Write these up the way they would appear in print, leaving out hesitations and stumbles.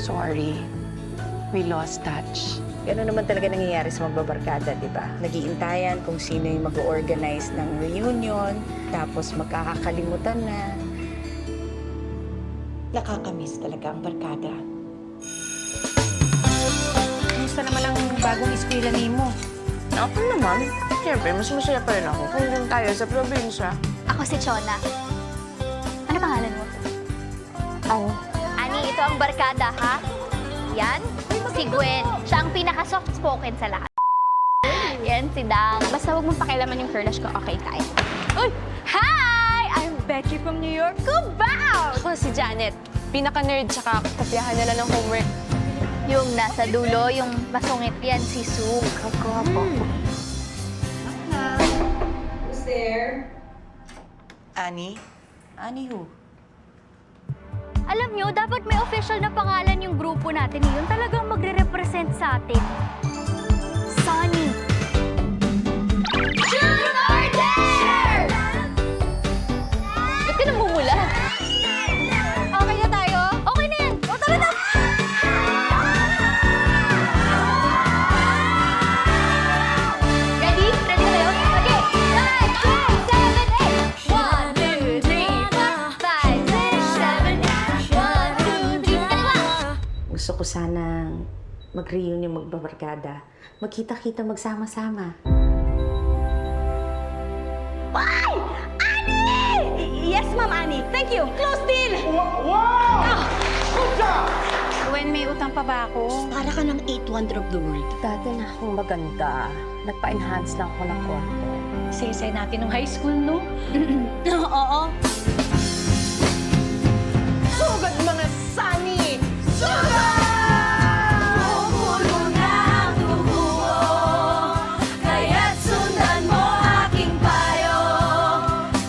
sorry. We lost touch. Gano'n naman talaga nangyayari sa magbabarkada, di ba? Nag-iintayan kung sino yung mag-organize ng reunion, tapos magkakakalimutan na. Nakakamiss talaga ang barkada. Kumusta naman ang bagong eskwela mo? Ako naman. Siyempre, mas masaya pa rin ako kung doon tayo sa probinsya. Ako si Chona. Ano pangalan mo? Ako. Ani, ito ang barkada, ha? Yan, si Gwen. Siya ang pinaka-soft-spoken sa lahat. Yan, si Dang. Basta huwag mong pakialaman yung curlash ko, okay, kaya. Uy! Hi! I'm Becky from New York. Kubaw! Ako si Janet. Pinaka-nerd, tsaka kopyahan nila ng homework. Yung nasa dulo, yung masungit yan, si Sue. Kagwapo. Who's there? Annie? Annie who? Alam nyo, dapat may official na pangalan yung grupo natin. Yun talagang magre-represent sa atin. Sunny. Truth or Dare! Ba't ka namumula? Okay na tayo? Okay na yan! O, tara na! Ready? Ready na kayo? Okay! 9, 10, 7, 8! 1, 2, 3, 4, 5, 6, 7, 8! 1, 2, 3, kaliwa! Gusto ko sanang mag-reunion, magbabarkada. Magkita-kita, magsama-sama. Ay! Annie! Yes, Ma'am Annie. Thank you. Close deal! Wow! Gwen, may utang pa ba ako? Para ka ng 8 Wonder of the World. Dati na akong maganda. Nagpa-enhance lang ako ng konti. Say natin ng high school, no? Oo. Sugad mga Sunny! Sugad! Puno ng dugo, kaya't sundan mo aking payo.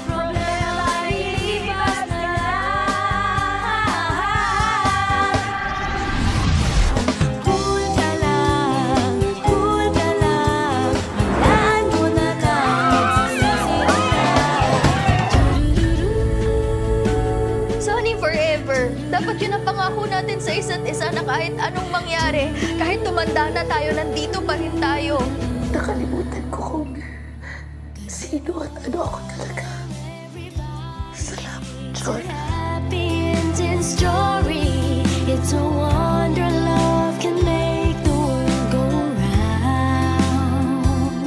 Problema ilipas na lang. Cool ka lang, hayaan mo na lang. Sunny forever. Dapat yun ang pangako natin sa isa't isa na kahit anong mangyari, kahit tumanda na tayo, nandito pa rin tayo. Nakalimutan ko kung sino at ano ako talaga. Salamat, Jordan. Happy ending story. It's a wonder love can make the world go round.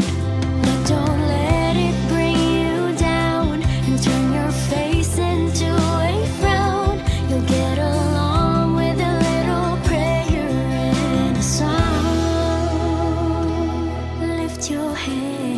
But don't let it bring you down and turn your face into a frown. You'll get along with a little prayer and a song. Lift your head.